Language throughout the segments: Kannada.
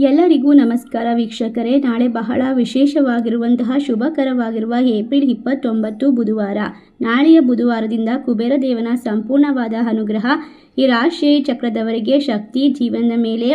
ಎಲ್ಲರಿಗೂ ನಮಸ್ಕಾರ ವೀಕ್ಷಕರೇ. ನಾಳೆ ಬಹಳ ವಿಶೇಷವಾಗಿರುವಂತಹ ಶುಭಕರವಾಗಿರುವ ಏಪ್ರಿಲ್ 29 ಬುಧವಾರ. ನಾಳೆಯ ಬುಧವಾರದಿಂದ ಕುಬೇರ ದೇವನ ಸಂಪೂರ್ಣವಾದ ಅನುಗ್ರಹ ಈ ರಾಶಿ ಚಕ್ರದವರಿಗೆ ಶಕ್ತಿ ಜೀವನದ ಮೇಲೆ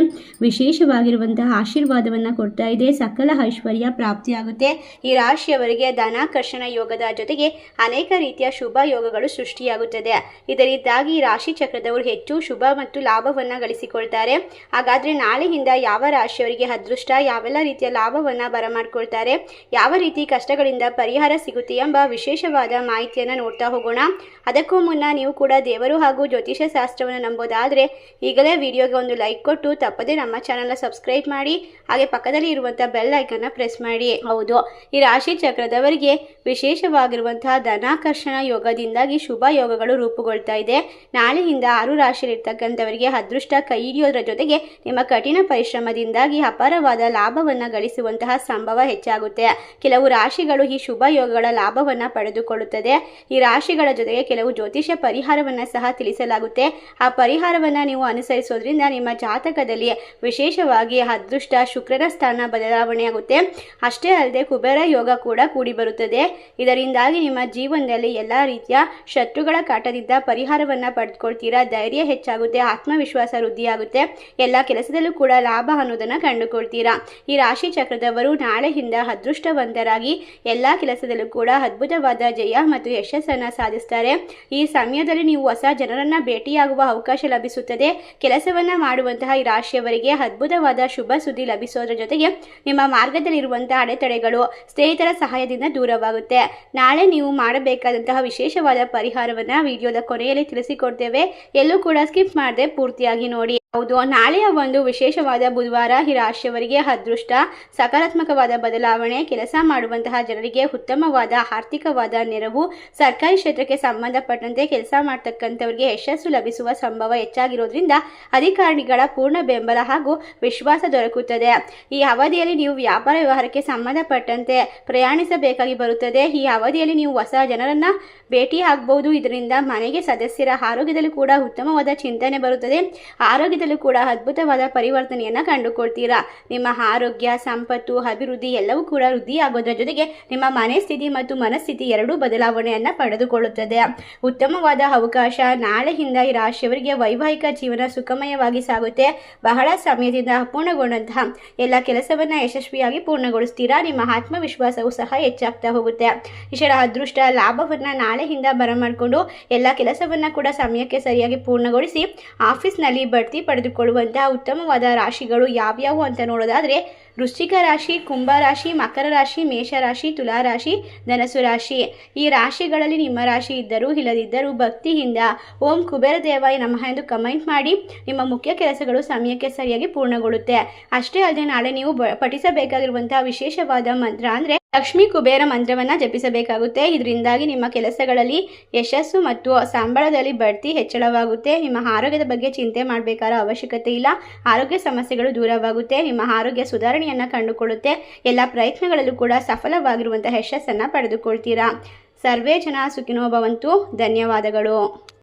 ವಿಶೇಷವಾಗಿರುವಂತಹ ಆಶೀರ್ವಾದವನ್ನು ಕೊಡ್ತಾ ಇದೆ. ಸಕಲ ಐಶ್ವರ್ಯ ಪ್ರಾಪ್ತಿಯಾಗುತ್ತೆ. ಈ ರಾಶಿಯವರಿಗೆ ಧನಾಕರ್ಷಣ ಯೋಗದ ಜೊತೆಗೆ ಅನೇಕ ರೀತಿಯ ಶುಭ ಯೋಗಗಳು ಸೃಷ್ಟಿಯಾಗುತ್ತದೆ. ಇದರಿಂದಾಗಿ ಈ ರಾಶಿ ಚಕ್ರದವರು ಹೆಚ್ಚು ಶುಭ ಮತ್ತು ಲಾಭವನ್ನು ಗಳಿಸಿಕೊಳ್ತಾರೆ. ಹಾಗಾದರೆ ನಾಳೆಯಿಂದ ಯಾವ ರಾಶಿಯವರಿಗೆ ಅದೃಷ್ಟ, ಯಾವೆಲ್ಲ ರೀತಿಯ ಲಾಭವನ್ನು ಬರಮಾಡ್ಕೊಳ್ತಾರೆ, ಯಾವ ರೀತಿ ಕಷ್ಟಗಳಿಂದ ಪರಿಹಾರ ಸಿಗುತ್ತೆ ಎಂಬ ವಿಶೇಷವಾದ ಮಾಹಿತಿಯನ್ನು ನೋಡ್ತಾ ಹೋಗೋಣ. ಅದಕ್ಕೂ ಮುನ್ನ ನೀವು ಕೂಡ ದೇವರು ಹಾಗೂ ಜ್ಯೋತಿಷ್ಯ ಶಾಸ್ತ್ರವನ್ನು ನಂಬೋದಾದರೆ ಈಗಲೇ ವಿಡಿಯೋಗೆ ಒಂದು ಲೈಕ್ ಕೊಟ್ಟು ತಪ್ಪದೆ ನಮ್ಮ ಚಾನಲ್ನ ಸಬ್ಸ್ಕ್ರೈಬ್ ಮಾಡಿ, ಹಾಗೆ ಪಕ್ಕದಲ್ಲಿ ಇರುವಂಥ ಬೆಲ್ ಐಕನ್ನ ಪ್ರೆಸ್ ಮಾಡಿ. ಹೌದು, ಈ ರಾಶಿ ಚಕ್ರದವರಿಗೆ ವಿಶೇಷವಾಗಿರುವಂತಹ ಧನಾಕರ್ಷಣ ಯೋಗದಿಂದಾಗಿ ಶುಭ ಯೋಗಗಳು ರೂಪುಗೊಳ್ತಾ ಇದೆ. ನಾಳೆಯಿಂದ 6 ರಾಶಿಯಲ್ಲಿರ್ತಕ್ಕಂಥವರಿಗೆ ಅದೃಷ್ಟ ಕೈ ಹಿಡಿಯೋದ್ರ ಜೊತೆಗೆ ನಿಮ್ಮ ಕಠಿಣ ಪರಿಶ್ರಮದಿಂದಾಗಿ ಅಪಾರವಾದ ಲಾಭವನ್ನು ಗಳಿಸುವಂತಹ ಸಂಭವ ಹೆಚ್ಚಾಗುತ್ತೆ. ಕೆಲವು ರಾಶಿಗಳು ಈ ಶುಭ ಯೋಗಗಳ ಲಾಭವನ್ನು ಪಡೆದುಕೊಳ್ಳುತ್ತದೆ. ಈ ರಾಶಿಗಳ ಜೊತೆಗೆ ಕೆಲವು ಜ್ಯೋತಿಷ್ಯ ಪರಿಹಾರವನ್ನು ಸಹ ತಿಳಿಸಲಾಗುತ್ತೆ. ಆ ಪರಿಹಾರವನ್ನು ನೀವು ಅನುಸರಿಸೋದ್ರಿಂದ ನಿಮ್ಮ ಜಾತಕದಲ್ಲಿ ವಿಶೇಷವಾಗಿ ಅದೃಷ್ಟ, ಶುಕ್ರನ ಸ್ಥಾನ ಬದಲಾವಣೆಯಾಗುತ್ತೆ. ಅಷ್ಟೇ ಅಲ್ಲದೆ ಕುಬೇರ ಯೋಗ ಕೂಡ ಕೂಡಿ ಬರುತ್ತದೆ. ಇದರಿಂದಾಗಿ ನಿಮ್ಮ ಜೀವನದಲ್ಲಿ ಎಲ್ಲ ರೀತಿಯ ಶತ್ರುಗಳ ಕಾಟದಿಂದ ಪರಿಹಾರವನ್ನು ಪಡೆದುಕೊಳ್ತೀರಾ. ಧೈರ್ಯ ಹೆಚ್ಚಾಗುತ್ತೆ, ಆತ್ಮವಿಶ್ವಾಸ ವೃದ್ಧಿಯಾಗುತ್ತೆ. ಎಲ್ಲ ಕೆಲಸದಲ್ಲೂ ಕೂಡ ಲಾಭ ಅನ್ನೋದನ್ನು ಕಂಡುಕೊಳ್ತೀರಾ. ಈ ರಾಶಿ ಚಕ್ರದವರು ನಾಳೆಯಿಂದ ಅದೃಷ್ಟವಂತರಾಗಿ ಎಲ್ಲ ಕೆಲಸದಲ್ಲೂ ಕೂಡ ಅದ್ಭುತವಾದ ಜಯ ಮತ್ತು ಯಶಸ್ಸನ್ನು ಸಾಧಿಸ್ತಾರೆ. ಈ ಸಮಯದಲ್ಲಿ ನೀವು ಹೊಸ ಜನರನ್ನು ಭೇಟಿಯಾಗುವ ಅವಕಾಶ ಲಭಿಸುತ್ತದೆ. ಕೆಲಸವನ್ನು ಮಾಡುವಂತಹ ಈ ರಾಶಿಯವರಿಗೆ ಅದ್ಭುತವಾದ ಶುಭ ಸುದ್ದಿ ಲಭಿಸೋದ್ರ ಜೊತೆಗೆ ನಿಮ್ಮ ಮಾರ್ಗದಲ್ಲಿರುವಂತಹ ಅಡೆತಡೆಗಳು ಸ್ನೇಹಿತರ ಸಹಾಯದಿಂದ ದೂರವಾಗುತ್ತೆ. ನಾಳೆ ನೀವು ಮಾಡಬೇಕಾದಂತಹ ವಿಶೇಷವಾದ ಪರಿಹಾರವನ್ನು ವಿಡಿಯೋದ ಕೊನೆಯಲ್ಲಿ ತಿಳಿಸಿಕೊಡ್ತೇವೆ. ಎಲ್ಲೂ ಕೂಡ ಸ್ಕಿಪ್ ಮಾಡದೆ ಪೂರ್ತಿಯಾಗಿ ನೋಡಿ. ಹೌದು, ನಾಳೆಯ ಒಂದು ವಿಶೇಷವಾದ ಬುಧವಾರ. ಈ ರಾಶಿಯವರಿಗೆ ಅದೃಷ್ಟ, ಸಕಾರಾತ್ಮಕವಾದ ಬದಲಾವಣೆ, ಕೆಲಸ ಮಾಡುವಂತಹ ಜನರಿಗೆ ಉತ್ತಮವಾದ ಆರ್ಥಿಕವಾದ ನೆರವು, ಸರ್ಕಾರಿ ಕ್ಷೇತ್ರಕ್ಕೆ ಸಂಬಂಧಪಟ್ಟಂತೆ ಕೆಲಸ ಮಾಡ್ತಕ್ಕಂಥವರಿಗೆ ಯಶಸ್ಸು ಲಭಿಸುವ ಸಂಭವ ಹೆಚ್ಚಾಗಿರೋದ್ರಿಂದ ಅಧಿಕಾರಿಗಳ ಪೂರ್ಣ ಬೆಂಬಲ ಹಾಗೂ ವಿಶ್ವಾಸ ದೊರಕುತ್ತದೆ. ಈ ಅವಧಿಯಲ್ಲಿ ನೀವು ವ್ಯಾಪಾರ ವ್ಯವಹಾರಕ್ಕೆ ಸಂಬಂಧಪಟ್ಟಂತೆ ಪ್ರಯಾಣಿಸಬೇಕಾಗಿ ಬರುತ್ತದೆ. ಈ ಅವಧಿಯಲ್ಲಿ ನೀವು ಹೊಸ ಜನರನ್ನು ಭೇಟಿ ಆಗಬಹುದು. ಇದರಿಂದ ಮನೆಗೆ ಸದಸ್ಯರ ಆರೋಗ್ಯದಲ್ಲೂ ಕೂಡ ಉತ್ತಮವಾದ ಚಿಂತನೆ ಬರುತ್ತದೆ. ಆರೋಗ್ಯದಲ್ಲೂ ಕೂಡ ಅದ್ಭುತವಾದ ಪರಿವರ್ತನೆಯನ್ನು ಕಂಡುಕೊಳ್ತೀರಾ. ನಿಮ್ಮ ಆರೋಗ್ಯ, ಸಂಪತ್ತು, ಅಭಿವೃದ್ಧಿ ಎಲ್ಲವೂ ಕೂಡ ವೃದ್ಧಿ ಆಗೋದ್ರ ಜೊತೆಗೆ ನಿಮ್ಮ ಮನೆ ಸ್ಥಿತಿ ಮತ್ತು ಮನಸ್ಥಿತಿ ಎರಡೂ ಬದಲಾವಣೆಯನ್ನು ಪಡೆದುಕೊಳ್ಳುತ್ತದೆ. ಉತ್ತಮವಾದ ಅವಕಾಶ. ನಾಳೆಯಿಂದ ಈ ರಾಶಿಯವರಿಗೆ ವೈವಾಹಿಕ ಜೀವನ ಸುಖಮಯವಾಗಿ ಸಾಗುತ್ತೆ. ಬಹಳ ಸಮಯದಿಂದ ಅಪೂರ್ಣಗೊಂಡಂತಹ ಎಲ್ಲ ಕೆಲಸವನ್ನು ಯಶಸ್ವಿಯಾಗಿ ಪೂರ್ಣಗೊಳಿಸ್ತೀರಾ. ನಿಮ್ಮ ಆತ್ಮವಿಶ್ವಾಸವೂ ಸಹ ಹೆಚ್ಚಾಗ್ತಾ ಹೋಗುತ್ತೆ. ಇಷ್ಟರ ಅದೃಷ್ಟ ಲಾಭವನ್ನು ನಾಳೆಯಿಂದ ಬರಮಾಡಿಕೊಂಡು ಎಲ್ಲ ಕೆಲಸವನ್ನು ಕೂಡ ಸಮಯಕ್ಕೆ ಸರಿಯಾಗಿ ಪೂರ್ಣಗೊಳಿಸಿ ಆಫೀಸ್ನಲ್ಲಿ ಬಡ್ತಿ ಪಡೆದುಕೊಳ್ಳುವಂತಹ ಉತ್ತಮವಾದ ರಾಶಿಗಳು ಯಾವ್ಯಾವು ಅಂತ ನೋಡೋದಾದರೆ ವೃಶ್ಚಿಕ ರಾಶಿ, ಕುಂಭ ರಾಶಿ, ಮಕರ ರಾಶಿ, ಮೇಷರಾಶಿ, ತುಲಾ ರಾಶಿ, ಧನಸು ರಾಶಿ. ಈ ರಾಶಿಗಳಲ್ಲಿ ನಿಮ್ಮ ರಾಶಿ ಇದ್ದರೂ ಇಲ್ಲದಿದ್ದರೂ ಭಕ್ತಿಯಿಂದ ಓಂ ಕುಬೇರ ದೇವಾಯ ನಮಃ ಎಂದು ಕಮೆಂಟ್ ಮಾಡಿ. ನಿಮ್ಮ ಮುಖ್ಯ ಕೆಲಸಗಳು ಸಮಯಕ್ಕೆ ಸರಿಯಾಗಿ ಪೂರ್ಣಗೊಳ್ಳುತ್ತೆ. ಅಷ್ಟೇ ಅಲ್ಲದೆ ನಾಳೆ ನೀವು ಪಠಿಸಬೇಕಾಗಿರುವಂತಹ ವಿಶೇಷವಾದ ಮಂತ್ರ ಅಂದರೆ ಲಕ್ಷ್ಮೀ ಕುಬೇರ ಮಂತ್ರವನ್ನು ಜಪಿಸಬೇಕಾಗುತ್ತೆ. ಇದರಿಂದಾಗಿ ನಿಮ್ಮ ಕೆಲಸಗಳಲ್ಲಿ ಯಶಸ್ಸು ಮತ್ತು ಸಂಬಳದಲ್ಲಿ ಬಡ್ತಿ ಹೆಚ್ಚಳವಾಗುತ್ತೆ. ನಿಮ್ಮ ಆರೋಗ್ಯದ ಬಗ್ಗೆ ಚಿಂತೆ ಮಾಡಬೇಕಾದ ಅವಶ್ಯಕತೆ ಇಲ್ಲ. ಆರೋಗ್ಯ ಸಮಸ್ಯೆಗಳು ದೂರವಾಗುತ್ತೆ. ನಿಮ್ಮ ಆರೋಗ್ಯ ಸುಧಾರಣೆಯನ್ನು ಕಂಡುಕೊಳ್ಳುತ್ತೆ. ಎಲ್ಲ ಪ್ರಯತ್ನಗಳಲ್ಲೂ ಕೂಡ ಸಫಲವಾಗಿರುವಂತಹ ಯಶಸ್ಸನ್ನು ಪಡೆದುಕೊಳ್ತೀರಾ. ಸರ್ವೇ ಜನ ಸುಖಿನೋ ಭವಂತು. ಧನ್ಯವಾದಗಳು.